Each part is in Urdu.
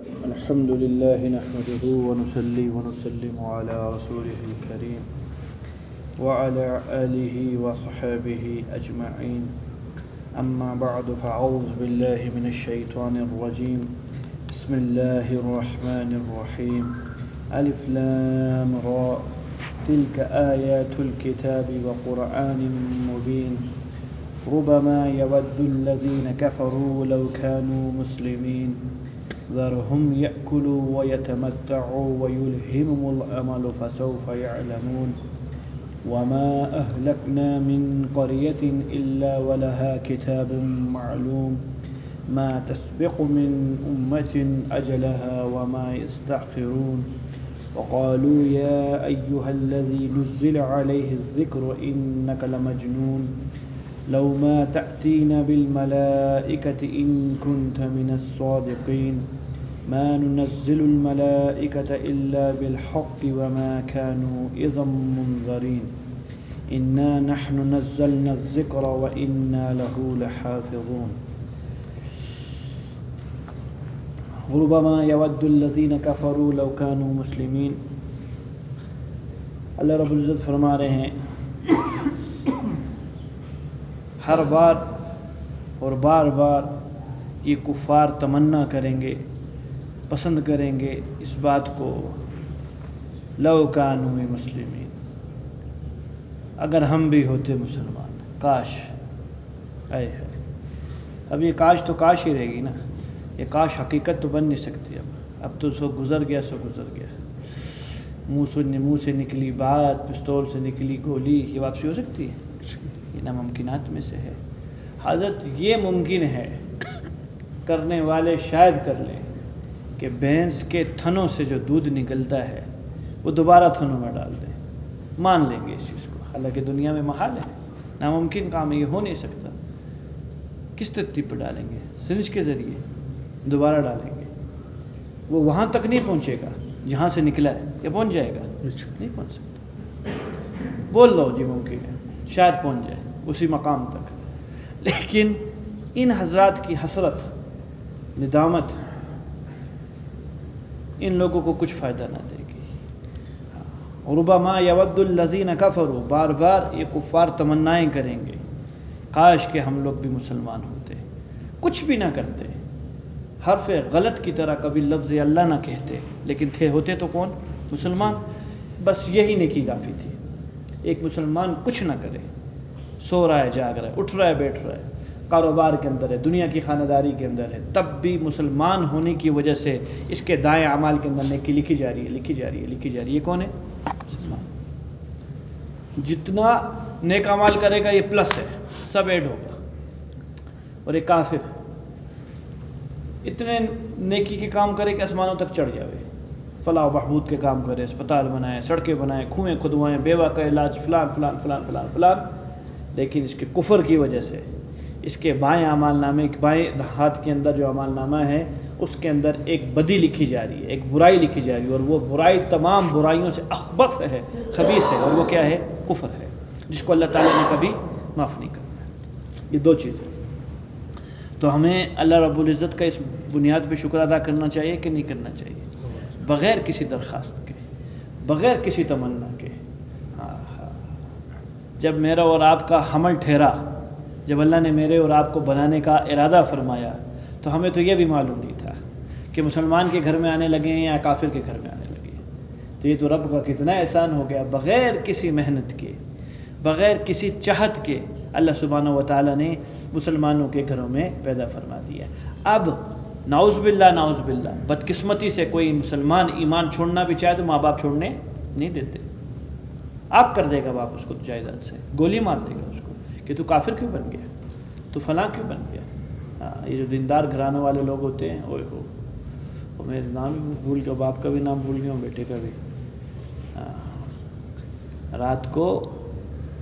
الحمد لله نحمده ونصلي ونسلم على رسوله الكريم وعلى آله وصحبه أجمعين. أما بعد فأعوذ بالله من الشيطان الرجيم. بسم الله الرحمن الرحيم. ألف لام را تلك آيات الكتاب وقرآن مبين ربما يود الذين كفروا لو كانوا مسلمين ذرهم يأكلوا ويتمتعوا ويلههم الأمل فسوف يعلمون وما أهلكنا من قرية إلا ولها كتاب معلوم ما تسبق من أمة أجلها وما يستأخرون وقالوا يا أيها الذي نزل عليه الذكر إنك لمجنون لو ما تأتينا بالملائكة إن كنت من الصادقين ما ننزل الملائكة إلا بالحق وما كانوا إذا منذرين إنا نحن نزلنا الذكر وإنا له لحافظون ربما يود الذين كفروا لو كانوا مسلمين. اللہ رب العزت فرما رہے ہیں ہر بار اور بار بار یہ کفار تمنا کریں گے، پسند کریں گے اس بات کو، لو کانوا مسلمین، اگر ہم بھی ہوتے مسلمان، کاش. اب یہ کاش تو کاش ہی رہے گی نا، یہ کاش حقیقت تو بن نہیں سکتی. اب تو سو گزر گیا، منہ سے نکلی بات، پستول سے نکلی گولی، یہ واپسی ہو سکتی ہے؟ یہ ناممکنات میں سے ہے. حضرت یہ ممکن ہے، کرنے والے شاید کر لیں، کہ بھینس کے تھنوں سے جو دودھ نکلتا ہے وہ دوبارہ تھنوں میں ڈال دیں، مان لیں گے اس چیز کو. حالانکہ دنیا میں محال ہے، ناممکن کام ہے، یہ ہو نہیں سکتا. کس ترتیب پر ڈالیں گے؟ سرنج کے ذریعے دوبارہ ڈالیں گے، وہ وہاں تک نہیں پہنچے گا جہاں سے نکلا ہے. یہ پہنچ جائے گا؟ نہیں پہنچ سکتا. بول لو جی ممکن ہے، شاید پہنچ جائے اسی مقام تک. لیکن ان حضرات کی حسرت، ندامت ان لوگوں کو کچھ فائدہ نہ دے گی. ربما یود الذین کفروا، بار بار یہ کفار تمنائیں کریں گے، کاش کہ ہم لوگ بھی مسلمان ہوتے، کچھ بھی نہ کرتے، حرف غلط کی طرح کبھی لفظ اللہ نہ کہتے، لیکن ہوتے تو کون؟ مسلمان. بس یہی نیکی کافی تھی. ایک مسلمان کچھ نہ کرے، سو رہا ہے، جاگ رہا ہے، اٹھ رہا ہے، بیٹھ رہا ہے، کاروبار کے اندر ہے، دنیا کی خانہ داری کے اندر ہے، تب بھی مسلمان ہونے کی وجہ سے اس کے دائیں اعمال کے اندر نیکی لکھی جا رہی ہے. یہ کون ہے؟ مسلمان. جتنا نیک اعمال کرے گا یہ پلس ہے، سب ایڈ ہوگا. اور ایک کافر اتنے نیکی کے کام کرے کہ آسمانوں تک چڑھ جاوے، فلاح و بہبود کے کام کرے، اسپتال بنائے، سڑکیں بنائے، کنویں کھدوائیں، بیوہ کا علاج، فلان فلان فلان فلان فلان، لیکن اس کے کفر کی وجہ سے اس کے بائیں اعمال نامے، بائیں ہاتھ کے اندر جو اعمال نامہ ہے اس کے اندر ایک بدی لکھی جا رہی ہے، ایک برائی لکھی جا رہی ہے، اور وہ برائی تمام برائیوں سے اخبث ہے، خبیث ہے، اور وہ کیا ہے؟ کفر ہے، جس کو اللہ تعالیٰ نے کبھی معاف نہیں کرنا. یہ دو چیزیں. تو ہمیں اللہ رب العزت کا اس بنیاد پہ شکر ادا کرنا چاہیے کہ نہیں کرنا چاہیے؟ بغیر کسی درخواست کے، بغیر کسی تمنا کے. جب میرا اور آپ کا حمل ٹھہرا، جب اللہ نے میرے اور آپ کو بنانے کا ارادہ فرمایا، تو ہمیں تو یہ بھی معلوم نہیں تھا کہ مسلمان کے گھر میں آنے لگے ہیں یا کافر کے گھر میں آنے لگے ہیں. تو یہ تو رب کا کتنا احسان ہو گیا. بغیر کسی محنت کے، بغیر کسی چاہت کے اللہ سبحانہ و تعالیٰ نے مسلمانوں کے گھروں میں پیدا فرما دیا. اب نعوذ باللہ بدقسمتی سے کوئی مسلمان ایمان چھوڑنا بھی چاہے تو ماں باپ چھوڑنے نہیں دیتے. آپ کر دے گا باپ اس کو جائیداد سے، گولی مار دے گا اس کو کہ تو کافر کیوں بن گیا، تو فلاں کیوں بن گیا. یہ جو دیندار گھرانے والے لوگ ہوتے ہیں، اوئے ہو، میرے نام بھی بھول گیا، باپ کا بھی نام بھول گیا ہوں، بیٹے کا بھی. رات کو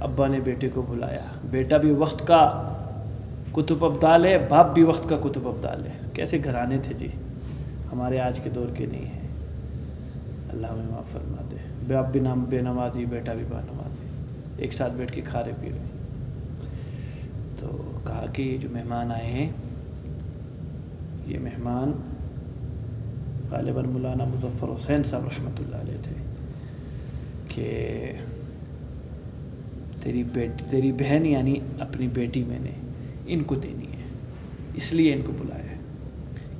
ابا نے بیٹے کو بلایا، بیٹا بھی وقت کا کتب ابدال ہے، باپ بھی وقت کا کتب ابدال ہے. کیسے گھرانے تھے جی، ہمارے آج کے دور کے نہیں ہیں. اللہ ہمیں معاف فرما دے. باپ بھی نام بے نمازی، بیٹا بھی با نمازی، ایک ساتھ بیٹھ کے کھا رہے پی رہے. تو کہا کہ یہ جو مہمان آئے ہیں، یہ مہمان غالباً مولانا مظفر حسین صاحب رحمۃ اللہ علیہ تھے کہ تیری بہن یعنی اپنی بیٹی میں نے ان کو دینی ہے، اس لیے ان کو بلایا ہے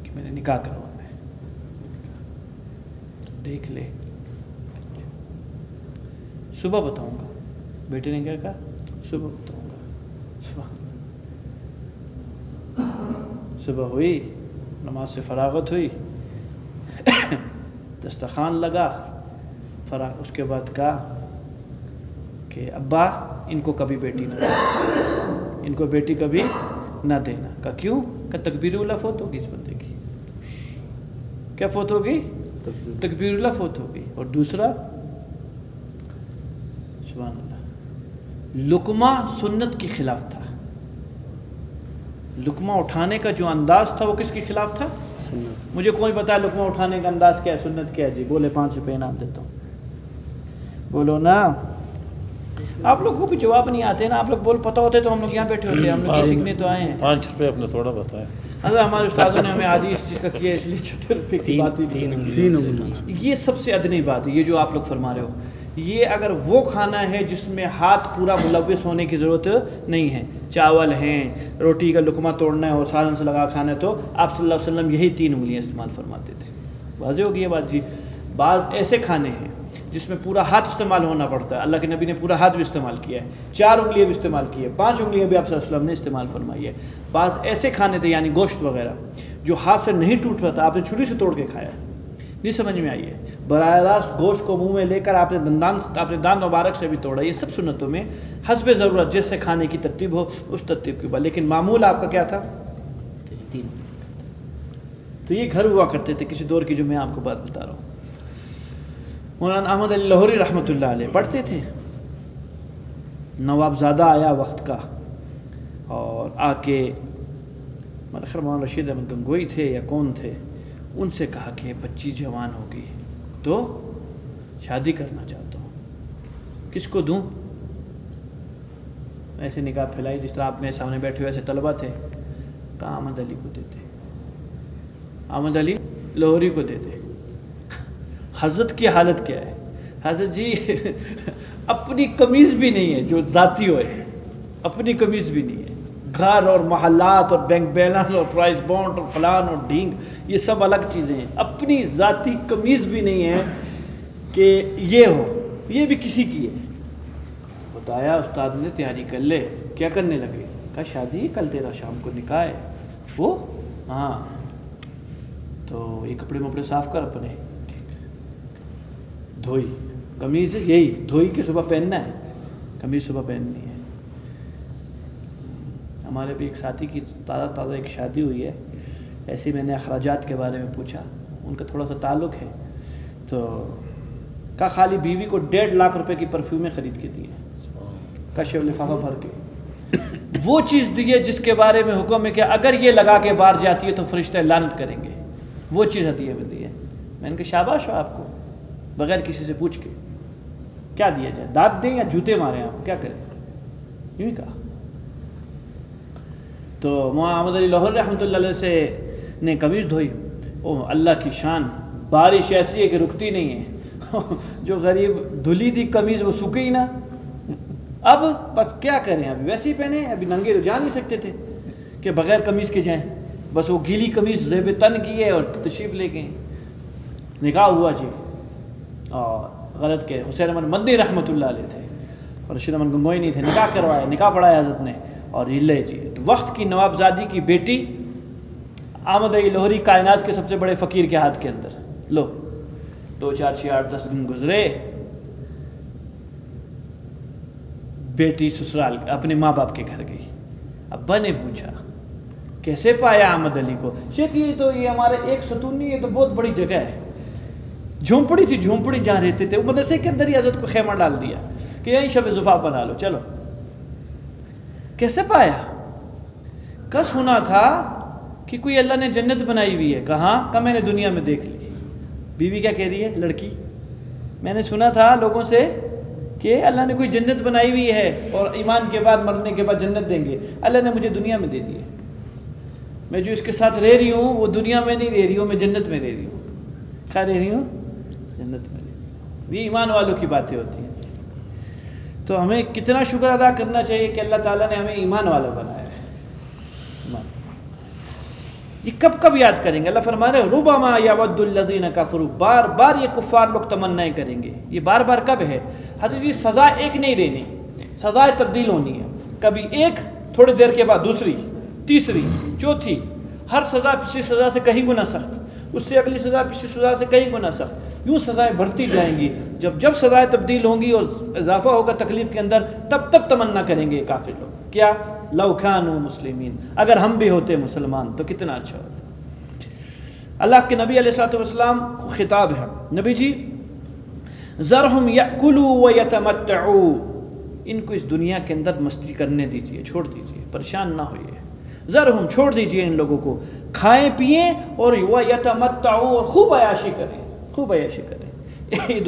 کہ میں نے نکاح کروانا ہے، دیکھ لے صبح بتاؤں گا۔ بیٹے نے کیا کہا؟ صبح بتاؤں گا۔ صبح ہوئی، نماز سے فراغت ہوئی، دسترخوان لگا، اس کے بعد کہا کہ ابا ان کو کبھی بیٹی نہ دینا، ان کو بیٹی کبھی نہ دینا۔ کہا کیوں؟ کہ تکبیر اللہ فوت ہوگی اس بندے کی۔ کیا فوت ہوگی؟ تکبیر اللہ فوت ہوگی۔ اور دوسرا، سبحان اللہ، لقمہ سنت کے خلاف تھا۔ لقمہ اٹھانے کا جو انداز تھا وہ کس کے خلاف تھا؟ سنت۔ مجھے کوئی بتا لقمہ اٹھانے کا انداز کیا ہے، سنت کیا ہے؟ جی بولے 5 روپے انعام دیتا ہوں، بولو نا۔ آپ لوگوں کو بھی جواب نہیں آتے نا، آپ لوگ بول پتہ ہوتے تو ہم لوگ یہاں بیٹھے ہوتے، ہم لوگ یہ سیکھنے تو آئے ہیں۔ 5 روپے اپنا تھوڑا بتایا، اللہ ہمارے استادوں نے ہمیں عادی اس چیز کا کیا، اس لیے 6 روپے کی بات ہی یہ سب سے ادنی بات ہے۔ یہ جو آپ لوگ فرما رہے ہو، یہ اگر وہ کھانا ہے جس میں ہاتھ پورا ملوث ہونے کی ضرورت نہیں ہے، چاول ہیں، روٹی کا لقمہ توڑنا ہے اور سالن سے لگا کھانا ہے، تو آپ صلی اللہ علیہ وسلم یہی 3 انگلیاں استعمال فرماتے تھے۔ واضح ہوگی یہ بات؟ جی بعض ایسے کھانے ہیں جس میں پورا ہاتھ استعمال ہونا پڑتا ہے، اللہ کے نبی نے پورا ہاتھ بھی استعمال کیا ہے، 4 انگلیاں بھی استعمال کی ہے، 5 انگلیاں بھی آپ صلی اللہ علیہ وسلم نے استعمال فرمائی ہے۔ بعض ایسے کھانے تھے یعنی گوشت وغیرہ جو ہاتھ سے نہیں ٹوٹ رہا تھا، آپ نے چھری سے توڑ کے کھایا، نہیں سمجھ میں آئی ہے؟ براہ راست گوشت کو منہ میں لے کر آپ نے دان مبارک سے بھی توڑا۔ یہ سب سنتوں میں حسب ضرورت جیسے کھانے کی ترتیب ہو اس ترتیب کے بعد، لیکن معمول آپ کا کیا تھا؟ 3۔ تو یہ گھر ہوا کرتے تھے کسی دور کی، جو میں آپ کو بات بتا رہا ہوں۔ مولانا احمد علی لاہوری رحمۃ اللہ علیہ پڑھتے تھے، نوابزادہ آیا وقت کا اور آ کے مولانا رشید احمد گنگوئی تھے یا کون تھے، ان سے کہا کہ بچی جوان ہوگی تو شادی کرنا چاہتا ہوں، کس کو دوں؟ ایسے نگاہ پھیلائی جس طرح آپ میرے سامنے بیٹھے ہوئے ایسے طلبہ تھے، کہا احمد علی کو دیتے، احمد علی لاہوری کو دیتے۔ حضرت کی حالت کیا ہے؟ حضرت جی اپنی قمیض بھی نہیں ہے جو ذاتی ہوئے، اپنی قمیض بھی نہیں ہے، گھر اور محلات اور بینک بیلنس اور پرائز بانڈ اور فلان اور ڈھینگ، یہ سب الگ چیزیں ہیں، اپنی ذاتی قمیض بھی نہیں ہے کہ یہ ہو، یہ بھی کسی کی ہے۔ بتایا استاد نے، تیاری کر لے۔ کیا کرنے لگے؟ کہا شادی کل تیرا شام کو نکاح ہے۔ وہ ہاں، تو یہ کپڑے مپڑے صاف کر اپنے، دھوئی قمیض یہی دھوئی کہ صبح پہننا ہے، قمیض صبح پہننی ہے۔ ہمارے بھی ایک ساتھی کی تازہ ایک شادی ہوئی ہے، ایسے میں نے اخراجات کے بارے میں پوچھا، ان کا تھوڑا سا تعلق ہے، تو کہا خالی بیوی کو 1.5 لاکھ روپے کی پرفیومیں خرید کے دی ہیں، کشف لفافہ بھر کے، وہ چیز دی ہے جس کے بارے میں حکم ہے کہ اگر یہ لگا کے باہر جاتی ہے تو فرشتے لعنت کریں گے، وہ چیز ہدیہ میں دی ہے۔ میں نے کہا شاباش ہو آپ کو، بغیر کسی سے پوچھ کے کیا دیا جائے، دانت دیں یا جوتے ماریں، آپ کیا کریں؟ یوں ہی کہا۔ تو محمد علی لاہور رحمۃ اللہ علیہ سے نے قمیض دھوئی، او اللہ کی شان، بارش ایسی ہے کہ رکتی نہیں ہے، جو غریب دھلی تھی قمیض وہ سوکھی ہی نہ، اب بس کیا کریں، ابھی ویسے ہی پہنے، ابھی ننگے تو جا نہیں سکتے تھے کہ بغیر قمیض کے جائیں، بس وہ گیلی قمیض زیب تن کی ہے اور تشریف لے گئے۔ نکاح ہوا جی، اور غلط کے حسین احمد مدنی رحمۃ اللہ علیہ تھے اور رشید احمد گنگوئی نہیں تھے، نکاح کروایا، نکاح پڑھایا حضرت نے، اور یہ لے جی وقت کی نوابزادی کی بیٹی احمد علی لاہوری کائنات کے سب سے بڑے فقیر کے ہاتھ کے اندر، لو 2 4 6 8 10 دن گزرے، بیٹی سسرال اپنے ماں باپ کے گھر گئی، ابا نے پوچھا کیسے پایا احمد علی کو؟ شیخ یہ تو یہ ہمارے ایک ستون نہیں، یہ تو بہت بڑی جگہ ہے، جھونپڑی تھی، جھونپڑی جہاں رہتے تھے، وہ مدرسے کے اندر ہی حضرت کو خیمہ ڈال دیا کہ یہیں شب زفاف بنا لو، چلو۔ کیسے پایا؟ کہا سنا تھا کہ کوئی اللہ نے جنت بنائی ہوئی ہے، کہاں؟ کہا میں نے دنیا میں دیکھ لی۔ بیوی کیا کہہ رہی ہے؟ لڑکی، میں نے سنا تھا لوگوں سے کہ اللہ نے کوئی جنت بنائی ہوئی ہے اور ایمان کے بعد مرنے کے بعد جنت دیں گے، اللہ نے مجھے دنیا میں دے دی ہے، میں جو اس کے ساتھ رہ رہی ہوں وہ دنیا میں نہیں رہ رہی ہوں، میں جنت میں رہ رہی ہوں۔ کھا لے رہی ہوں جنت میں لے رہی ہوں. یہ ایمان والوں کی باتیں ہوتی ہیں. تو ہمیں کتنا شکر ادا کرنا چاہیے کہ اللہ تعالیٰ نے ہمیں ایمان والا بنایا ہے. ایمان. یہ کب کب یاد کریں گے؟ اللہ فرما رہے ربما یود الذین کفروا، بار بار یہ کفار لوگ تمنائیں کریں گے. یہ بار بار کب ہے؟ حضرت جی سزا ایک نہیں رہنی، سزائیں تبدیل ہونی ہے. کبھی ایک، تھوڑی دیر کے بعد دوسری، تیسری، چوتھی. ہر سزا پچھلی سزا سے کہیں گنا سخت، اس سے اگلی سزا پچھلی سزا سے کہیں گنا سخت. یوں سزائیں بڑھتی جائیں گی. جب جب سزائیں تبدیل ہوں گی اور اضافہ ہوگا تکلیف کے اندر، تب تب تمنا کریں گے کافر لوگ. کیا؟ لو کانوا مسلمین، اگر ہم بھی ہوتے مسلمان تو کتنا اچھا ہوتا. اللہ کے نبی علیہ الصلوۃ والسلام کو خطاب ہے. نبی جی ذرہم یأکلوا ویتمتعوا، ان کو اس دنیا کے اندر مستی کرنے دیجئے، چھوڑ دیجئے، پریشان نہ ہوئے. ذرہم، چھوڑ دیجئے ان لوگوں کو، کھائیں پئیں اور ویتمتعوا، اور خوب عیاشی کریں، خوب عیاشی کریں. یہ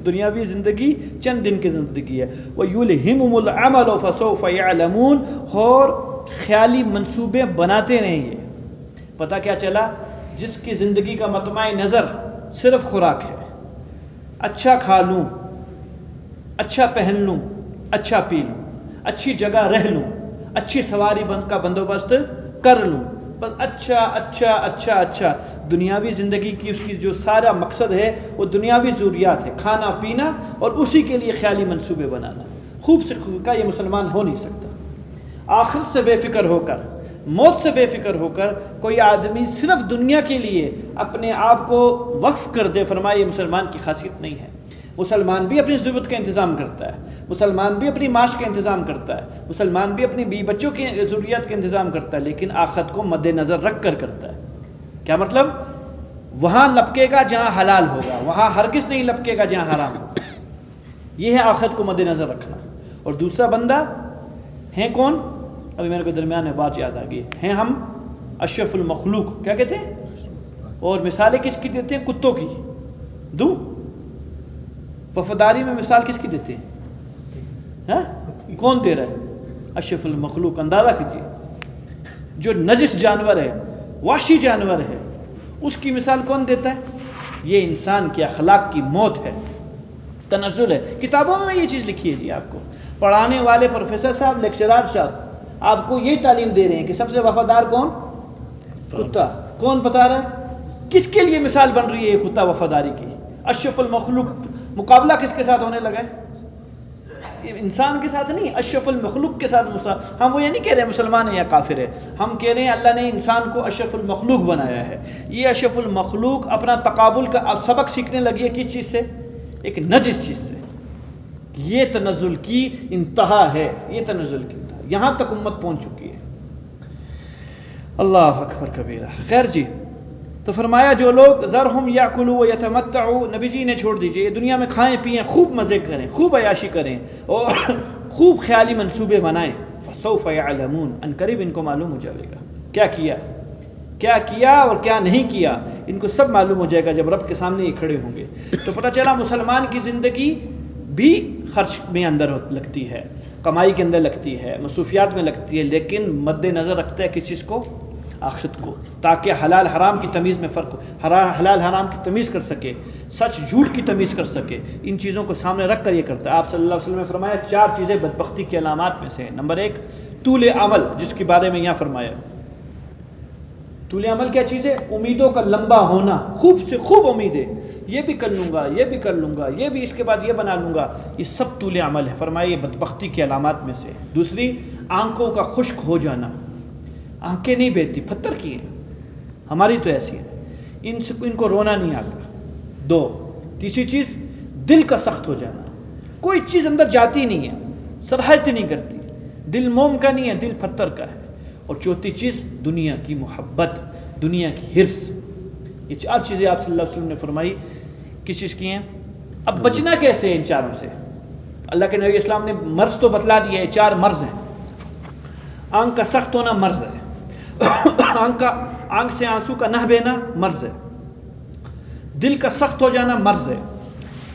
دنیاوی زندگی چند دن کی زندگی ہے. وَيُلْهِمُمُ الْعَمَلُ فَسَوْفَ يَعْلَمُونَ، اور خیالی منصوبے بناتے رہیں. یہ پتہ کیا چلا؟ جس کی زندگی کا مطمع نظر صرف خوراک ہے، اچھا کھا لوں، اچھا پہن لوں، اچھا پی لوں، اچھی جگہ رہ لوں، اچھی سواری کا بندوبست کر لوں، بس اچھا اچھا اچھا اچھا. دنیاوی زندگی کی اس کی جو سارا مقصد ہے وہ دنیاوی ضروریات ہے، کھانا پینا، اور اسی کے لیے خیالی منصوبے بنانا. خوب سے خوب کا یہ مسلمان ہو نہیں سکتا. آخرت سے بے فکر ہو کر، موت سے بے فکر ہو کر کوئی آدمی صرف دنیا کے لیے اپنے آپ کو وقف کر دے، فرمائے یہ مسلمان کی خاصیت نہیں ہے. مسلمان بھی اپنی ضرورت کا انتظام کرتا ہے، مسلمان بھی اپنی معاش کا انتظام کرتا ہے، مسلمان بھی اپنی بیوی بچوں کی ضروریات کا انتظام کرتا ہے، لیکن آخرت کو مد نظر رکھ کر کرتا ہے. کیا مطلب؟ وہاں لپکے گا جہاں حلال ہوگا، وہاں ہرگز نہیں لپکے گا جہاں حرام ہوگا. یہ ہے آخرت کو مد نظر رکھنا. اور دوسرا بندہ ہیں کون؟ ابھی میرے کو درمیان میں بات یاد آ گئی. ہیں ہم اشرف المخلوق، کیا کہتے ہیں؟ اور مثالیں کس کی دیتے ہیں؟ کتوں کی دوں؟ وفاداری میں مثال کس کی دیتے ہیں؟ کون دے رہا ہے؟ اشرف المخلوق. اندازہ کیجیے، جو نجس جانور ہے، وحشی جانور ہے، اس کی مثال کون دیتا ہے؟ یہ انسان کے اخلاق کی موت ہے، تنزل ہے. کتابوں میں یہ چیز لکھی ہے جی. آپ کو پڑھانے والے پروفیسر صاحب، لیکچرار صاحب آپ کو یہ تعلیم دے رہے ہیں کہ سب سے وفادار کون؟ کتا. کون بتا رہا ہے؟ کس کے لیے مثال بن رہی ہے یہ کتا وفاداری کی؟ اشرف المخلوق. مقابلہ کس کے ساتھ ہونے لگا ہے؟ انسان کے ساتھ نہیں، اشرف المخلوق کے ساتھ. ہم وہ یہ نہیں کہہ رہے مسلمان ہے یا کافر ہے، ہم کہہ رہے ہیں اللہ نے انسان کو اشرف المخلوق بنایا ہے. یہ اشرف المخلوق اپنا تقابل کا اب سبق سیکھنے لگی ہے کس چیز سے؟ ایک نجس چیز سے. یہ تنزل کی انتہا ہے، یہ تنزل کی انتہا، یہاں تک امت پہنچ چکی ہے. اللہ اکبر کبیرہ. خیر جی، تو فرمایا جو لوگ ذرہم یاکلوا ویتمتعوا، نبی جی نے چھوڑ دیجئے، یہ دنیا میں کھائیں پئیں، خوب مزے کریں، خوب عیاشی کریں، اور خوب خیالی منصوبے بنائیں. فسوف یعلمون، ان قریب ان کو معلوم ہو جائے گا کیا کیا اور کیا نہیں کیا. ان کو سب معلوم ہو جائے گا جب رب کے سامنے یہ کھڑے ہوں گے. تو پتہ چلا مسلمان کی زندگی بھی خرچ میں اندر لگتی ہے، کمائی کے اندر لگتی ہے، مصروفیات میں لگتی ہے، لیکن مد نظر رکھتا ہے کس چیز کو؟ آخرت کو، تاکہ حلال حرام کی تمیز میں فرق ہو، حلال حرام کی تمیز کر سکے، سچ جھوٹ کی تمیز کر سکے. ان چیزوں کو سامنے رکھ کر یہ کرتا ہے. آپ صلی اللہ علیہ وسلم نے فرمایا 4 چیزیں بدبختی کی علامات میں سے ہیں. نمبر 1 طول عمل، جس کے بارے میں یہاں فرمایا. طول عمل کیا چیز ہے؟ امیدوں کا لمبا ہونا، خوب سے خوب امیدیں، یہ بھی کر لوں گا، یہ بھی کر لوں گا، یہ بھی اس کے بعد یہ بنا لوں گا. یہ سب طول عمل ہے. فرمایا یہ بدبختی کی علامات میں سے. دوسری آنکھوں کا خشک ہو جانا، آنکھیں نہیں بہتی، پتھر کی ہیں، ہماری تو ایسی ہے، ان کو رونا نہیں آتا. 2 تیسری چیز دل کا سخت ہو جانا، کوئی چیز اندر جاتی نہیں ہے، صلاحیت نہیں کرتی، دل موم کا نہیں ہے، دل پتھر کا ہے. اور چوتھی چیز دنیا کی محبت، دنیا کی حرص. یہ 4 چیزیں آپ صلی اللہ علیہ وسلم نے فرمائی. کس چیز کی ہیں؟ اب بچنا کیسے ہے ان چاروں سے؟ اللہ کے نبی اسلام نے مرض تو بتلا دیا ہے. 4 مرض ہیں. آنکھ کا سخت ہونا مرض ہے، آنکھ سے آنسو کا نہ بہنا مرض ہے، دل کا سخت ہو جانا مرض ہے،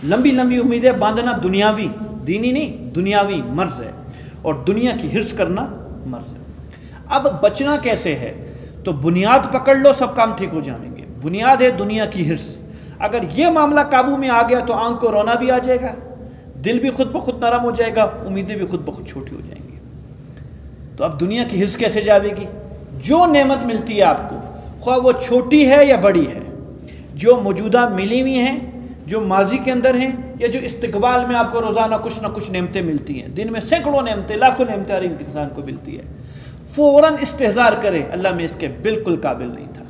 لمبی لمبی امیدیں باندھنا دنیاوی، دینی نہیں، دنیاوی مرض ہے، اور دنیا کی حرص کرنا مرض ہے. اب بچنا کیسے ہے؟ تو بنیاد پکڑ لو، سب کام ٹھیک ہو جائیں گے. بنیاد ہے دنیا کی حرص. اگر یہ معاملہ قابو میں آ گیا تو آنکھ کو رونا بھی آ جائے گا، دل بھی خود بخود نرم ہو جائے گا، امیدیں بھی خود بخود چھوٹی ہو جائیں گی۔ تو اب دنیا کی حرص کیسے جاوے گی؟ جو نعمت ملتی ہے آپ کو، خواہ وہ چھوٹی ہے یا بڑی ہے، جو موجودہ ملی ہوئی ہیں، جو ماضی کے اندر ہیں، یا جو استقبال میں آپ کو روزانہ کچھ نہ کچھ نعمتیں ملتی ہیں، دن میں سینکڑوں نعمتیں، لاکھوں نعمتیں ہر انسان کو ملتی ہے، فوراً استحضار کرے اللہ میں اس کے بالکل قابل نہیں تھا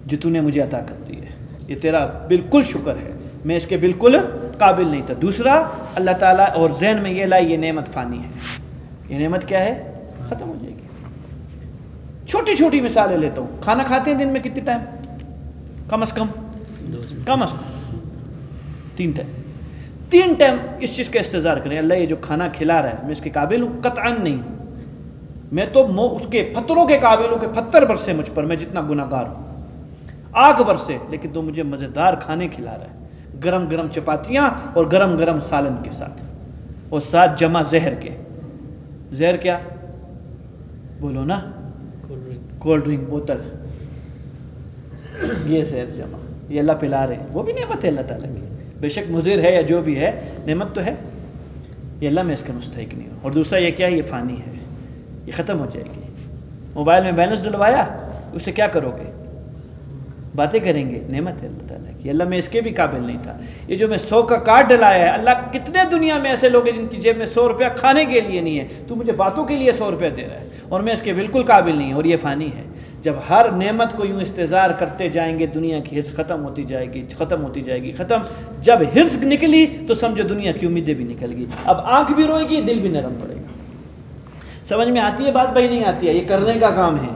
جو تو نے مجھے عطا کر دی ہے، یہ تیرا بالکل شکر ہے، میں اس کے بالکل قابل نہیں تھا۔ دوسرا، اللہ تعالیٰ اور ذہن میں یہ لائے یہ نعمت فانی ہے، یہ نعمت کیا ہے؟ ختم ہو جائے گی۔ چھوٹی چھوٹی مثالیں لیتا ہوں، کھانا کھاتے ہیں دن میں کتنے ٹائم؟ کم از کم 3 ٹائم۔ 3 ٹائم اس چیز کا استحضار کریں، اللہ یہ جو کھانا کھلا رہا ہے میں اس کے قابل ہوں؟ قطعاً نہیں، میں تو اس کے پتھروں کے قابل ہوں کہ پتھر برسے مجھ پر، میں جتنا گناہ گار ہوں، آگ برسے، لیکن تو مجھے مزیدار کھانے کھلا رہا ہے، گرم گرم چپاتیاں اور گرم گرم سالن کے ساتھ، اور ساتھ جمع زہر کے۔ زہر کیا؟ بولو نا، کولڈ ڈرنک بوتل، یہ زہر جمع، یہ اللہ پلا رہے ہیں، وہ بھی نعمت ہے اللہ تعالیٰ کی، بے شک مضر ہے یا جو بھی ہے، نعمت تو ہے، یہ اللہ میں اس کا مستحق نہیں ہوں۔ اور دوسرا یہ کیا ہے؟ یہ فانی ہے، یہ ختم ہو جائے گی۔ موبائل میں بیلنس ڈلوایا، اسے کیا کرو گے؟ باتیں کریں گے، نعمت ہے اللہ تعالیٰ کی، اللہ میں اس کے بھی قابل نہیں تھا۔ یہ جو میں 100 کا کارڈ ڈلایا ہے، اللہ کتنے دنیا میں ایسے لوگ ہیں جن کی جیب میں 100 روپیہ کھانے کے لیے نہیں ہے، تو مجھے باتوں کے لیے 100 روپیہ دے رہا ہے اور میں اس کے بالکل قابل نہیں ہوں، اور یہ فانی ہے۔ جب ہر نعمت کو یوں استحضار کرتے جائیں گے، دنیا کی حرص ختم ہوتی جائے گی، ختم ہوتی جائے گی، ختم۔ جب حرص نکلی تو سمجھو دنیا کی امیدیں بھی نکل گئی، اب آنکھ بھی روئے گی، دل بھی نرم پڑے گا۔ سمجھ میں آتی ہے بات؟ بھائی نہیں آتی ہے، یہ کرنے کا کام ہے،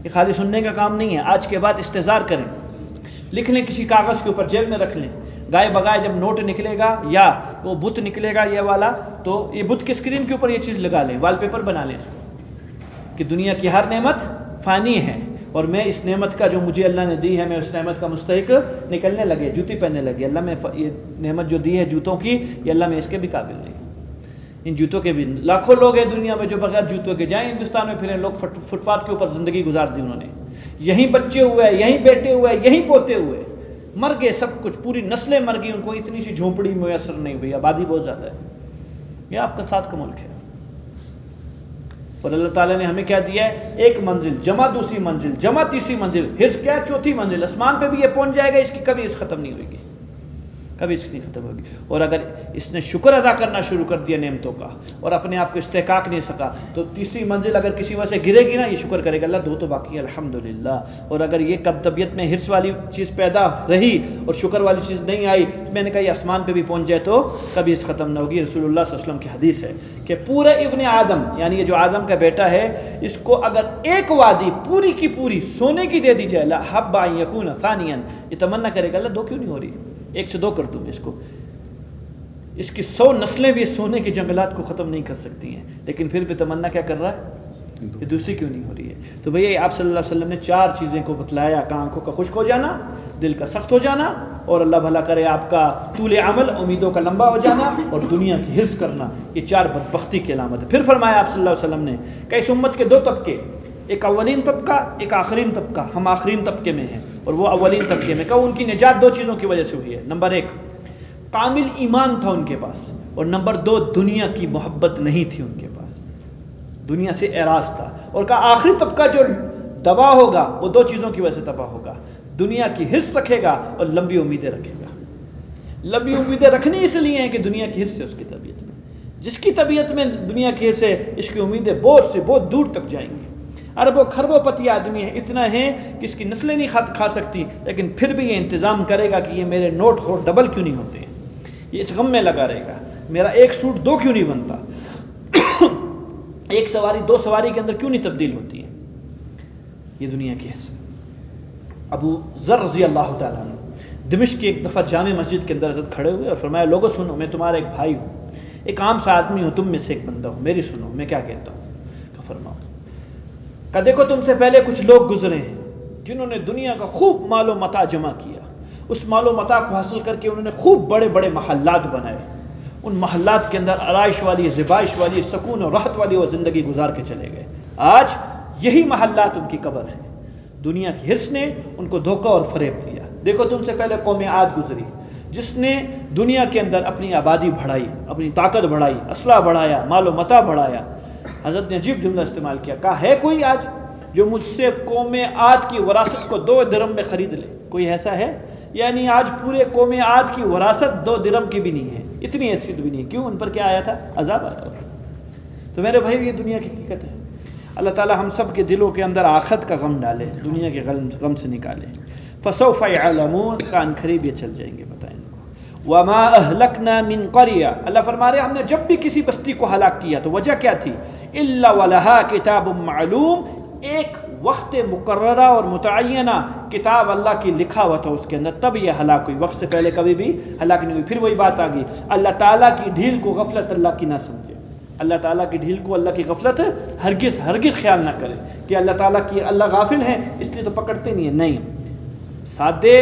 یہ خالی سننے کا کام نہیں ہے۔ آج کے بعد استحضار کریں، لکھ لیں کسی کاغذ کے اوپر، جیب میں رکھ لیں، گائے بگائے جب نوٹ نکلے گا یا وہ بت نکلے گا یہ والا، تو یہ بت کی اسکرین کے اوپر یہ چیز لگا لیں، وال پیپر بنا لیں کہ دنیا کی ہر نعمت فانی ہے، اور میں اس نعمت کا جو مجھے اللہ نے دی ہے، میں اس نعمت کا مستحق نکلنے لگے، جوتی پہننے لگے، اللہ میں یہ نعمت جو دی ہے جوتوں کی، یہ اللہ میں اس کے بھی قابل نہیں۔ ان جوتوں کے بھی لاکھوں لوگ ہیں دنیا میں جو بغیر جوتوں کے جائیں ہندوستان میں پھریں، لوگ فٹ پاتھ کے اوپر زندگی گزار دی انہوں نے، یہیں بچے ہوئے، یہیں بیٹے ہوئے، یہیں پوتے ہوئے، مر گئے سب کچھ، پوری نسلیں مر گئی، ان کو اتنی سی جھونپڑی میسر نہیں ہوئی، آبادی بہت زیادہ ہے۔ یہ آپ کا ساتھ کا ملک ہے، اور اللہ تعالیٰ نے ہمیں کیا دیا ہے؟ ایک منزل جمع دوسری منزل جمع تیسری منزل، حرص کیا؟ چوتھی منزل، آسمان پہ بھی یہ پہنچ جائے گا، اس کی کبھی اس ختم نہیں ہوئے گی، کبھی اس کی نہیں ختم ہوگی۔ اور اگر اس نے شکر ادا کرنا شروع کر دیا نعمتوں کا اور اپنے آپ کو استحقاق نہیں سکا، تو تیسری منزل اگر کسی وجہ سے گرے گی نا، یہ شکر کرے گا، اللہ دو تو باقی ہے الحمدللہ۔ اور اگر یہ کب طبیعت میں حرص والی چیز پیدا رہی اور شکر والی چیز نہیں آئی، میں نے کہا یہ آسمان پہ بھی پہنچ جائے تو کبھی اس ختم نہ ہوگی۔ رسول اللہ صلی اللہ علیہ وسلم کی حدیث ہے کہ پورے ابن آدم، یعنی یہ جو آدم کا بیٹا ہے، اس کو اگر ایک وادی پوری کی پوری سونے کی دے دی جائے، لَحَبَّ أَن يَكُونَ ثَانِيًا، یہ تمنا کرے گا اللہ 2 کیوں نہیں ہو رہی، 1 سے 2 کر دوں میں اس کو۔ اس کی 100 نسلیں بھی سونے کے جنگلات کو ختم نہیں کر سکتی ہیں، لیکن پھر بھی تمنا کیا کر رہا ہے کہ دوسری کیوں نہیں ہو رہی ہے۔ تو بھئی آپ صلی اللہ علیہ وسلم نے 4 چیزیں کو بتلایا، کہ آنکھوں کا خشک ہو جانا، دل کا سخت ہو جانا، اور اللہ بھلا کرے آپ کا طول عمل، امیدوں کا لمبا ہو جانا، اور دنیا کی حرص کرنا، یہ 4 بدبختی کی علامت ہے۔ پھر فرمایا آپ صلی اللہ علیہ وسلم نے کہ اس امت کے 2 طبقے، ایک اولین طبقہ، ایک آخرین طبقہ، ہم آخرین طبقے میں ہیں اور وہ اولین طبقے میں، کہ ان کی نجات 2 چیزوں کی وجہ سے ہوئی ہے۔ نمبر 1 کامل ایمان تھا ان کے پاس، اور نمبر 2 دنیا کی محبت نہیں تھی ان کے پاس، دنیا سے اعراض تھا۔ اور کہا آخری طبقہ جو تباہ ہوگا وہ 2 چیزوں کی وجہ سے تباہ ہوگا، دنیا کی حرص رکھے گا اور لمبی امیدیں رکھے گا۔ لمبی امیدیں رکھنی اس لیے ہیں کہ دنیا کی حرص ہے اس کی طبیعت میں، جس کی طبیعت میں دنیا کی حرص ہے، اس کی امیدیں بہت سے بہت دور تک جائیں گی۔ اربوں خربوں پتی آدمی ہے، اتنا ہے کہ اس کی نسلیں نہیں کھا سکتی، لیکن پھر بھی یہ انتظام کرے گا کہ یہ میرے نوٹ ہو ڈبل کیوں نہیں ہوتے ہیں، یہ اس غم میں لگا رہے گا، میرا 1 سوٹ 2 کیوں نہیں بنتا، 1 سواری 2 سواری کے اندر کیوں نہیں تبدیل ہوتی ہے، یہ دنیا کی حرص۔ ابو ذر رضی اللہ تعالیٰ عنہ دمشق کی ایک دفعہ جامع مسجد کے اندر حضرت کھڑے ہوئے اور فرمایا لوگوں سنو، میں تمہارا ایک بھائی ہوں، ایک عام سا آدمی ہوں، تم میں سے ایک بندہ ہوں، میری سنو میں کیا کہتا ہوں۔ کہ فرماؤ، کہ دیکھو تم سے پہلے کچھ لوگ گزرے ہیں جنہوں نے دنیا کا خوب مال و متاع جمع کیا، اس مال و متاع کو حاصل کر کے انہوں نے خوب بڑے بڑے محلات بنائے، ان محلات کے اندر آرائش والی، زبائش والی، سکون اور راحت والی وہ زندگی گزار کے چلے گئے۔ آج یہی محلات ان کی قبر ہے، دنیا کی حرص نے ان کو دھوکہ اور فریب دیا، دیکھو تم سے پہلے قوم عاد گزری جس نے دنیا کے اندر اپنی آبادی بڑھائی، اپنی طاقت بڑھائی، اسلحہ بڑھایا، مال و متاع بڑھایا. حضرت نے عجیب جملہ استعمال کیا، کہا ہے کوئی آج جو مجھ سے قوم عاد کی وراثت کو 2 درہم میں خرید لے؟ کوئی ایسا ہے؟ یعنی آج پورے قوم عاد کی وراثت 2 درہم کی بھی نہیں ہے، اتنی حیثیت بھی نہیں. کیوں؟ ان پر کیا آیا تھا؟ عذاب آیا تھا. تو میرے بھائی یہ دنیا کی حقیقت ہے. اللہ تعالیٰ ہم سب کے دلوں کے اندر آخرت کا غم ڈالے، دنیا کے غم سے نکالے. فسوف يعلمون، کا ان قریب یہ چل جائیں گے، بتائیں ان کو. وما اہلکنا من قریہ، اللہ فرما رہے ہم نے جب بھی کسی بستی کو ہلاک کیا تو وجہ کیا تھی؟ الا ولہا کتاب معلوم، ایک وقت مقررہ اور متعینہ کتاب اللہ کی لکھا ہوا تھا اس کے اندر، تب یہ ہلاک ہوئی. وقت سے پہلے کبھی بھی ہلاک نہیں ہوئی. پھر وہی بات آ گئی، اللہ تعالیٰ کی ڈھیل کو غفلت اللہ کی نہ سمجھے. اللہ تعالیٰ کی ڈھیل کو، اللہ کی غفلت ہرگز خیال نہ کرے کہ اللہ تعالیٰ کی اللہ غافل ہے اس لیے تو پکڑتے نہیں ہیں. نہیں، ساتھ دے،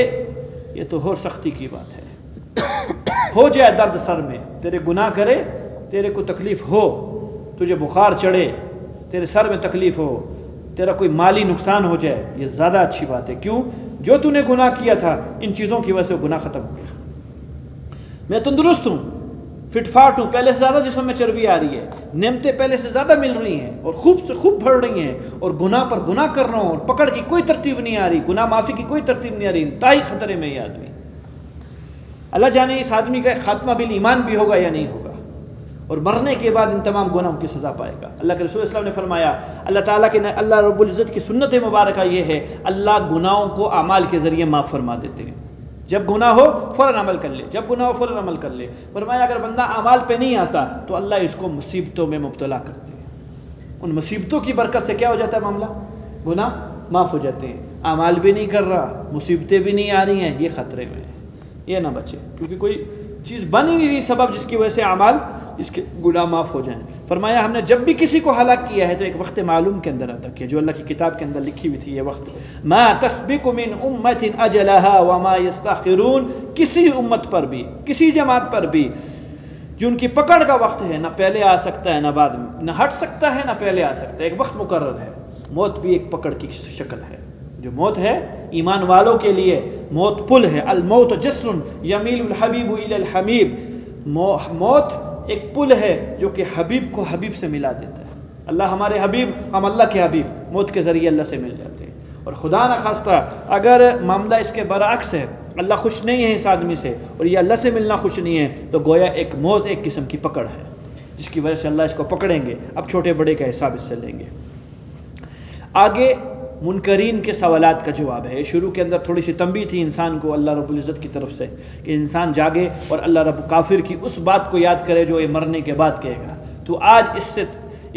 یہ تو اور سختی کی بات ہے. ہو جائے درد سر میں، تیرے گناہ کرے، تیرے کو تکلیف ہو، تجھے بخار چڑھے، تیرے سر میں تکلیف ہو، تیرا کوئی مالی نقصان ہو جائے، یہ زیادہ اچھی بات ہے. کیوں؟ جو تو نے گناہ کیا تھا ان چیزوں کی وجہ سے گناہ ختم ہو گیا. میں تندرست ہوں، فٹ فاٹ ہوں، پہلے سے زیادہ جسم میں چربی آ رہی ہے، نعمتیں پہلے سے زیادہ مل رہی ہیں اور خوب سے خوب بڑھ رہی ہیں، اور گناہ پر گناہ کر رہا ہوں اور پکڑ کی کوئی ترتیب نہیں آ رہی، گناہ معافی کی کوئی ترتیب نہیں آ رہی. انتہائی خطرے میں یہ آدمی. اللہ جانے اس آدمی کا خاتمہ بالایمان بھی ہوگا یا نہیں ہوگا، اور مرنے کے بعد ان تمام گناہوں کی سزا پائے گا. اللہ کے رسول صلی اللہ علیہ وسلم نے فرمایا، اللہ تعالیٰ کے اللہ رب العزت کی سنت مبارکہ یہ ہے، اللہ گناہوں کو اعمال کے ذریعے معاف فرما دیتے ہیں. جب گناہ ہو فوراً عمل کر لے، جب گناہ ہو فوراً عمل کر لے. فرمایا اگر بندہ اعمال پہ نہیں آتا تو اللہ اس کو مصیبتوں میں مبتلا کرتے ہیں. ان مصیبتوں کی برکت سے کیا ہو جاتا ہے معاملہ؟ گناہ معاف ہو جاتے ہیں. اعمال بھی نہیں کر رہا، مصیبتیں بھی نہیں آ رہی ہیں، یہ خطرے میں ہے، یہ نہ بچے، کیونکہ کوئی چیز بن ہی نہیں رہی سبب جس کی وجہ سے اعمال، اس کے گناہ معاف ہو جائیں. فرمایا ہم نے جب بھی کسی کو ہلاک کیا ہے تو ایک وقت معلوم کے اندر عطا کیا، جو اللہ کی کتاب کے اندر لکھی ہوئی تھی. یہ وقت ما تسبق من امت اجلها وما يستاخرون، کسی امت پر بھی، کسی جماعت پر بھی جو ان کی پکڑ کا وقت ہے، نہ پہلے آ سکتا ہے نہ بعد میں، نہ ہٹ سکتا ہے نہ پہلے آ سکتا ہے. ایک وقت مقرر ہے. موت بھی ایک پکڑ کی شکل ہے. جو موت ہے ایمان والوں کے لیے موت پل ہے. الموت جسر یمیل الحبیب الی الحبیب، موت ایک پل ہے جو کہ حبیب کو حبیب سے ملا دیتا ہے. اللہ ہمارے حبیب، ہم اللہ کے حبیب، موت کے ذریعے اللہ سے مل جاتے ہیں. اور خدا نہ خواستہ اگر معاملہ اس کے برعکس ہے، اللہ خوش نہیں ہے اس آدمی سے اور یہ اللہ سے ملنا خوش نہیں ہے، تو گویا ایک موت ایک قسم کی پکڑ ہے جس کی وجہ سے اللہ اس کو پکڑیں گے. اب چھوٹے بڑے کا حساب اس سے لیں گے. آگے منکرین کے سوالات کا جواب ہے. شروع کے اندر تھوڑی سی تنبیہ تھی انسان کو اللہ رب العزت کی طرف سے کہ انسان جاگے اور اللہ رب کافر کی اس بات کو یاد کرے جو یہ مرنے کے بعد کہے گا. تو آج اس سے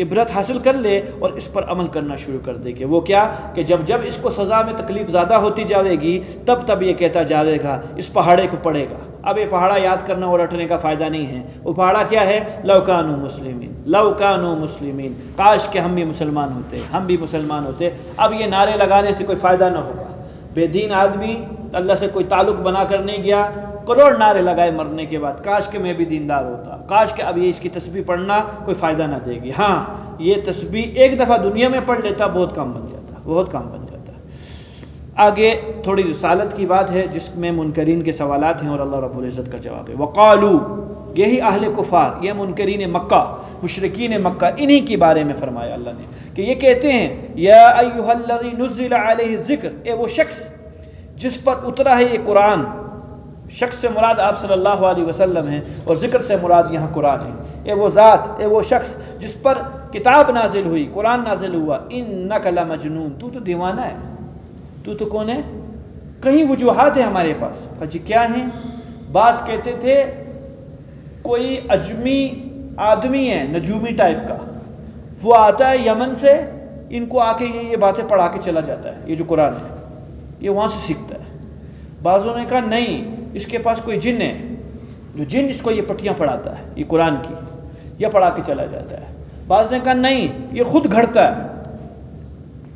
عبرت حاصل کر لے اور اس پر عمل کرنا شروع کر دے. کہ وہ کیا؟ کہ جب اس کو سزا میں تکلیف زیادہ ہوتی جاوے گی تب یہ کہتا جاوے گا اس پہاڑے کو پڑے گا. اب یہ پہاڑا یاد کرنا اور رٹنے کا فائدہ نہیں ہے. وہ پہاڑا کیا ہے؟ لو کانوا مسلمین، لو کانوا مسلمین، کاش کہ ہم بھی مسلمان ہوتے، ہم بھی مسلمان ہوتے. اب یہ نعرے لگانے سے کوئی فائدہ نہ ہوگا. بے دین آدمی اللہ سے کوئی تعلق بنا کر نہیں گیا، کروڑ نعرے لگائے مرنے کے بعد، کاش کہ میں بھی دیندار ہوتا، کاش کہ اب یہ اس کی تسبیح پڑھنا کوئی فائدہ نہ دے گی. ہاں یہ تسبیح ایک دفعہ دنیا میں پڑھ لیتا بہت کام بن جاتا، بہت کام بن جاتا. آگے تھوڑی رسالت کی بات ہے جس میں منکرین کے سوالات ہیں اور اللہ رب العزت کا جواب ہے. وقالو، یہی اہل کفار، یہ منکرین مکہ، مشرکین مکہ، انہی کے بارے میں فرمایا اللہ نے کہ یہ کہتے ہیں یا ایھا الذی نزل علیہ الذکر، اے وہ شخص جس پر اترا ہے یہ قرآن. شخص سے مراد آپ صلی اللہ علیہ وسلم ہیں اور ذکر سے مراد یہاں قرآن ہے. اے وہ ذات، اے وہ شخص جس پر کتاب نازل ہوئی، قرآن نازل ہوا. انک لمجنون، تو دیوانہ ہے. تو کون ہے؟ کہیں وجوہات ہیں ہمارے پاس. کہا جی کیا ہیں؟ بعض کہتے تھے کوئی اجمی آدمی ہے نجومی ٹائپ کا، وہ آتا ہے یمن سے، ان کو آ کے یہ باتیں پڑھا کے چلا جاتا ہے. یہ جو قرآن ہے یہ وہاں سے سیکھتا ہے. بعضوں نے کہا نہیں، اس کے پاس کوئی جن ہے، جو جن اس کو یہ پٹیاں پڑھاتا ہے یہ قرآن کی، یہ پڑھا کے چلا جاتا ہے. بعض نے کہا نہیں، یہ خود گھڑتا ہے،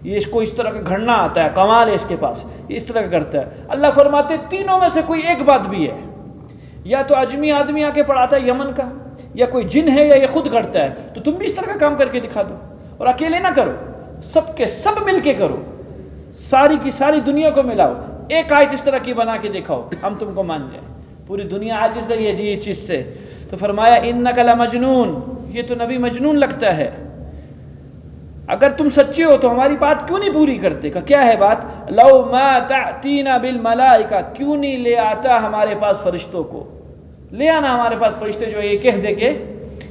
یہ اس کو اس طرح کا گھڑنا آتا ہے، کمال ہے اس کے پاس، یہ اس طرح کا کرتا ہے. اللہ فرماتے تینوں میں سے کوئی ایک بات بھی ہے، یا تو اجمی آدمی آ کے پڑھاتا ہے یمن کا، یا کوئی جن ہے، یا یہ خود گھڑتا ہے. تو تم بھی اس طرح کا کام کر کے دکھا دو، اور اکیلے نہ کرو، سب کے سب مل کے کرو، ساری کی ساری دنیا کو ملاؤ. ایک آیت اس طرح کی بنا کے دکھاؤ ہم تم کو مان جائیں. پوری دنیا عاجز رہی ہے جی اس چیز سے. تو فرمایا انک لمجنون، یہ تو نبی مجنون لگتا ہے، اگر تم سچے ہو تو ہماری بات کیوں نہیں پوری کرتے؟ کہ کیا ہے بات؟ لو ما تأتینا بالملائکہ، کیوں نہیں لے آتا ہمارے پاس فرشتوں کو، لے آنا ہمارے پاس فرشتے جو یہ کہہ دے کہ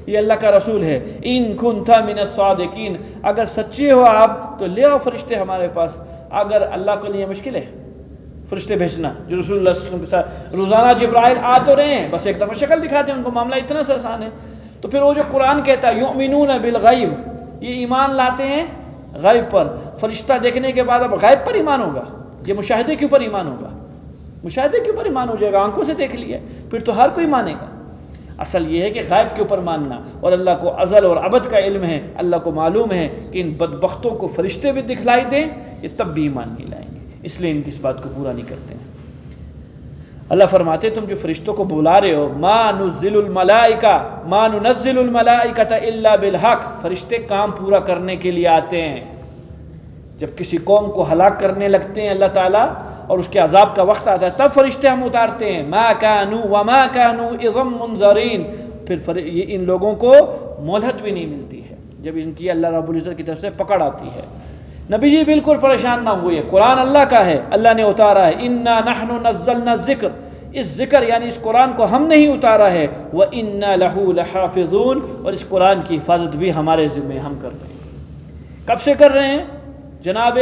یہ اللہ کا رسول ہے. ان کنت من الصادقین، اگر سچے ہو آپ تو لے آؤ فرشتے ہمارے پاس. اگر اللہ کو لیے مشکل ہے فرشتے بھیجنا جو رسول اللہ صلی اللہ علیہ وسلم کے ساتھ روزانہ جبرائیل آ تو رہے ہیں، بس ایک دفعہ شکل دکھاتے ہیں، ان کو معاملہ اتنا سا آسان ہے. تو پھر وہ جو قرآن کہتا ہے یؤمنون بالغیب، یہ ایمان لاتے ہیں غیب پر. فرشتہ دیکھنے کے بعد اب غیب پر ایمان ہوگا، یہ مشاہدے کے اوپر ایمان ہوگا، مشاہدے کے اوپر ایمان ہو جائے گا، آنکھوں سے دیکھ لیا پھر تو ہر کوئی مانے گا. اصل یہ ہے کہ غیب کے اوپر ماننا، اور اللہ کو ازل اور ابد کا علم ہے، اللہ کو معلوم ہے کہ ان بدبختوں کو فرشتے بھی دکھلائی دیں یہ تب بھی ایمان نہیں لائیں گے، اس لیے ان کی اس بات کو پورا نہیں کرتے ہیں. اللہ فرماتے تم جو فرشتوں کو بلا رہے ہو، ما نزل الملائکۃ الا بالحق، فرشتے کام پورا کرنے کے لیے آتے ہیں. جب کسی قوم کو ہلاک کرنے لگتے ہیں اللہ تعالیٰ اور اس کے عذاب کا وقت آتا ہے تب فرشتے ہم اتارتے ہیں. ما كانوا وما كانوا اذا منذرین، پھر یہ ان لوگوں کو مہلت بھی نہیں ملتی ہے جب ان کی اللہ رب العزت کی طرف سے پکڑ آتی ہے. نبی جی بالکل پریشان نہ ہوئے، قرآن اللہ کا ہے، اللہ نے اتارا ہے. انا نحن نزلنا الذکر، اس ذکر یعنی اس قرآن کو ہم نہیں اتارا ہے. وَإِنَّا لَهُ لَحَافِظُونَ، اور اس قرآن کی حفاظت بھی ہمارے ذمہ ہم کر رہے ہیں. کب سے کر رہے ہیں؟ جناب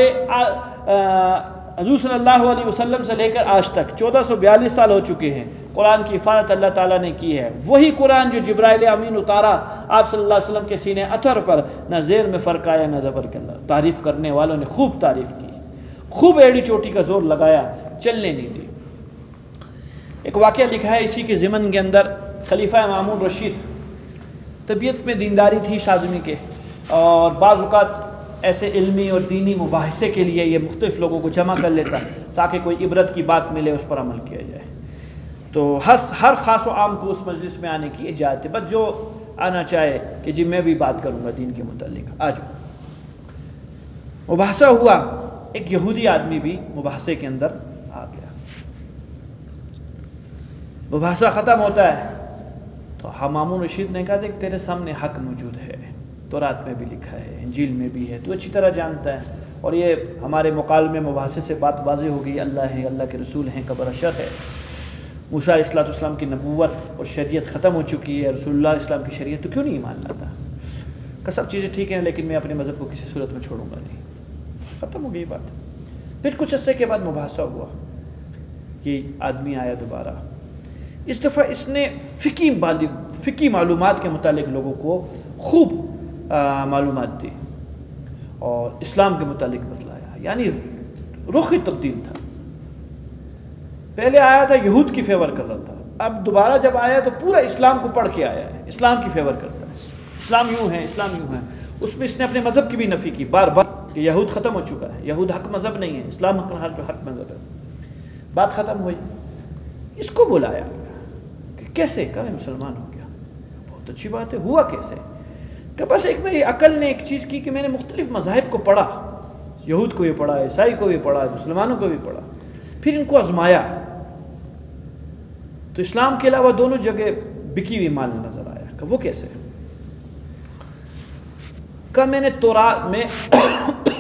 حضور صلی اللہ علیہ وسلم سے لے کر آج تک 1442 سال ہو چکے ہیں. قرآن کی حفاظت اللہ تعالیٰ نے کی ہے. وہی قرآن جو جبرائیل امین اتارا آپ صلی اللہ علیہ وسلم کے سینے اطہر پر، نہ زیر میں فرق آیا نہ زبر کے اندر. تعریف کرنے والوں نے خوب تعریف کی، خوب ایڑی چوٹی کا زور لگایا، چلنے نہیں دی. ایک واقعہ لکھا ہے اسی کے ضمن کے اندر. خلیفہ مامون رشید طبیعت میں دینداری تھی اس آدمی کے، اور بعض اوقات ایسے علمی اور دینی مباحثے کے لیے یہ مختلف لوگوں کو جمع کر لیتا تاکہ کوئی عبرت کی بات ملے، اس پر عمل کیا جائے. تو ہر خاص و عام کو اس مجلس میں آنے کی اجازت ہے، بس جو آنا چاہے کہ جی میں بھی بات کروں گا دین کے متعلق آ جاؤ. مباحثہ ہوا، ایک یہودی آدمی بھی مباحثے کے اندر آ گیا. مباحثہ ختم ہوتا ہے تو مامون رشید نے کہا دیکھ تیرے سامنے حق موجود ہے، تورات میں بھی لکھا ہے، انجیل میں بھی ہے، تو اچھی طرح جانتا ہے، اور یہ ہمارے مکالمے مباحثے سے بات واضح ہو گئی، اللہ ہے، اللہ کے رسول ہیں، قبر اشر ہے، موسیٰ علیہ السلام کی نبوت اور شریعت ختم ہو چکی ہے، رسول اللہ علیہ السلام کی شریعت، تو کیوں نہیں ایمان لاتا؟ کہ سب چیزیں ٹھیک ہیں لیکن میں اپنے مذہب کو کسی صورت میں چھوڑوں گا نہیں. ختم ہو گئی بات. پھر کچھ عرصے کے بعد مباحثہ ہوا، یہ آدمی آیا دوبارہ. اس دفعہ اس نے فقی معلومات کے متعلق لوگوں کو خوب معلومات دی اور اسلام کے متعلق بتلایا، یعنی رخ ہی تبدیل تھا. پہلے آیا تھا یہود کی فیور کر رہا تھا، اب دوبارہ جب آیا تو پورا اسلام کو پڑھ کے آیا ہے، اسلام کی فیور کرتا ہے، اسلام یوں ہے، اسلام یوں ہے. اس میں اس نے اپنے مذہب کی بھی نفی کی بار بار کہ یہود ختم ہو چکا ہے، یہود حق مذہب نہیں ہے، اسلام حق مذہب ہے. بات ختم ہوئی، اس کو بلایا کہ کیسے؟ کہا میں مسلمان ہو گیا. بہت اچھی بات ہے، ہوا کیسے؟ کہ بس ایک میری عقل نے ایک چیز کی کہ میں نے مختلف مذاہب کو پڑھا، یہود کو بھی پڑھا، عیسائی کو بھی پڑھا، مسلمانوں کو بھی پڑھا، پھر ان کو آزمایا تو اسلام کے علاوہ دونوں جگہ بکی ہوئی مال نظر آیا. کہ وہ کیسے؟ کہ میں نے تورات میں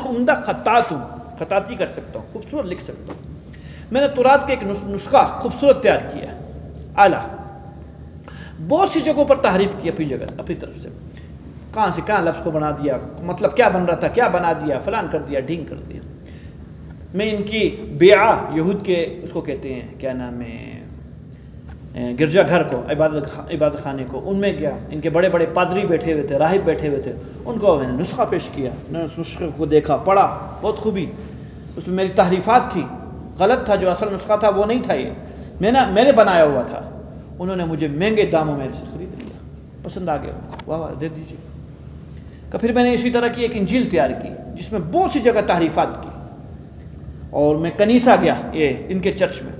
عمدہ خطاط ہوں، خطاطی کر سکتا ہوں، خوبصورت لکھ سکتا ہوں. میں نے تورات کا ایک نسخہ خوبصورت تیار کیا، اعلیٰ. بہت سی جگہوں پر تحریف کی اپنی طرف سے، کہاں سے کہاں لفظ کو بنا دیا، مطلب کیا بن رہا تھا کیا بنا دیا، فلان کر دیا، ڈھینگ کر دیا. میں ان کی بیعہ، یہود کے اس کو کہتے ہیں کیا نام ہے، گرجا گھر کو، عبادت خانے کو، ان میں گیا. ان کے بڑے بڑے پادری بیٹھے ہوئے تھے، راہب بیٹھے ہوئے تھے، ان کو میں نے نسخہ پیش کیا. میں نے اس نسخے کو دیکھا، پڑھا، بہت خوبی، اس میں میری تحریفات تھی، غلط تھا، جو اصل نسخہ تھا وہ نہیں تھا، یہ میں نے بنایا ہوا تھا. انہوں نے مجھے مہنگے داموں میں سے خرید لیا، پسند آ گیا، واہ واہ دے دیجیے. کہ پھر میں نے اسی طرح کی ایک انجیل تیار کی جس میں بہت سی جگہ تحریفات کی، اور میں کنیسہ گیا یہ ان کے چرچ میں،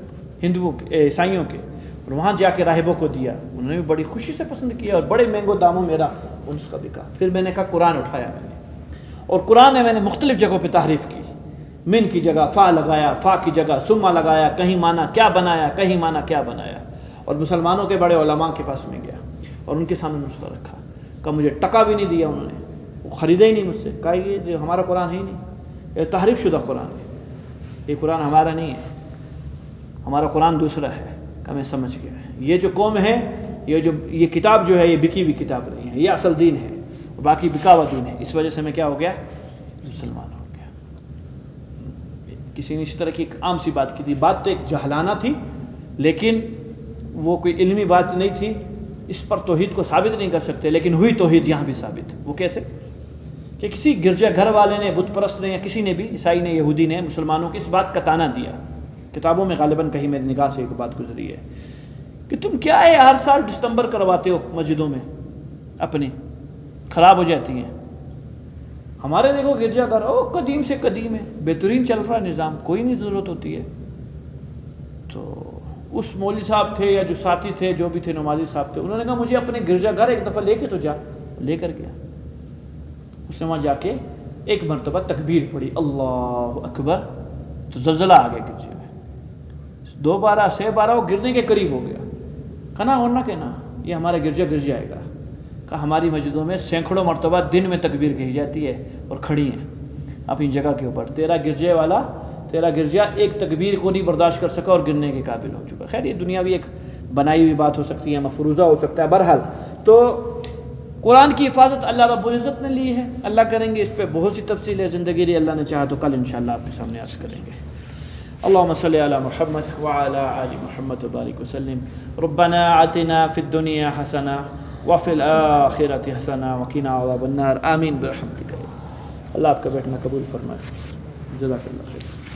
ہندوؤں کے، عیسائیوں کے، اور وہاں جا کے راہبوں کو دیا. انہوں نے بھی بڑی خوشی سے پسند کیا اور بڑے مہنگوں داموں میرا نسخہ بکا. پھر میں نے کہا قرآن اٹھایا میں نے، اور قرآن میں نے مختلف جگہوں پہ تحریف کی. من کی جگہ فا لگایا، فا کی جگہ ثم لگایا، کہیں معنی کیا بنایا، کہیں معنی کیا بنایا، اور مسلمانوں کے بڑے علماء کے پاس میں گیا اور ان کے سامنے نسخہ رکھا، کہ مجھے ٹکا بھی نہیں دیا انہوں نے، وہ خریدا ہی نہیں مجھ سے، کہا یہ جو ہمارا قرآن ہے ہی نہیں، یہ تحریف شدہ قرآن ہے، یہ قرآن ہمارا نہیں ہے، ہمارا قرآن دوسرا ہے، کہ میں سمجھ گیا، یہ جو قوم ہے، یہ کتاب جو ہے یہ بکی ہوئی کتاب نہیں ہے، یہ اصل دین ہے، باقی بکا ہوا دین ہے، اس وجہ سے میں کیا ہو گیا، مسلمان ہو گیا۔ کسی نے اسی طرح کی ایک عام سی بات کی تھی، بات تو ایک جہلانہ تھی لیکن وہ کوئی علمی بات نہیں تھی، اس پر توحید کو ثابت نہیں کر سکتے، لیکن ہوئی توحید یہاں بھی ثابت۔ وہ کیسے؟ کہ کسی گرجا گھر والے نے، بت پرست نے، یا کسی نے بھی، عیسائی نے، یہودی نے مسلمانوں کو اس بات کا تانا دیا، کتابوں میں غالباً کہیں میری نگاہ سے ایک بات گزری ہے کہ تم کیا ہے ہر سال دسمبر کرواتے ہو مسجدوں میں اپنی، خراب ہو جاتی ہیں، ہمارے دیکھو گرجا گھر قدیم سے قدیم ہے، بہترین چل رہا نظام، کوئی نہیں ضرورت ہوتی ہے۔ تو اس مولوی صاحب تھے یا جو ساتھی تھے، جو بھی تھے، نمازی صاحب تھے، انہوں نے کہا مجھے اپنے گرجا گھر ایک دفعہ لے کے تو جا، لے کر گیا، اس نے وہاں جا کے ایک مرتبہ تکبیر پڑھی، اللہ اکبر، تو زلزلہ آ گیا گرجے میں، 2 سے 12 وہ گرنے کے قریب ہو گیا، کہنا اور نہ کہنا یہ ہمارا گرجا گر جائے گا، کہ ہماری مسجدوں میں سینکڑوں مرتبہ دن میں تکبیر کہی جاتی ہے اور کھڑی ہیں اپنی جگہ کے اوپر، تیرا گرجا ایک تکبیر کو نہیں برداشت کر سکا اور گرنے کے قابل ہو چکا۔ خیر یہ دنیاوی ایک بنائی ہوئی بات ہو سکتی ہے، مفروضہ ہو سکتا ہے، بہرحال تو قرآن کی حفاظت اللہ رب العزت نے لی ہے، اللہ کریں گے، اس پہ بہت سی تفصیل ہے، زندگی لی اللہ نے چاہا تو کل انشاءاللہ آپ کے سامنے عرض کریں گے۔ اللهم صل على محمد وعلى آل محمد وبارك وسلم، ربنا آتنا في الدنيا حسنة وفي الآخرة حسنة وقنا عذاب النار، آمین برحمتک۔ اللہ آپ کا بیٹھنا قبول فرمائے، جزاک اللہ خیر۔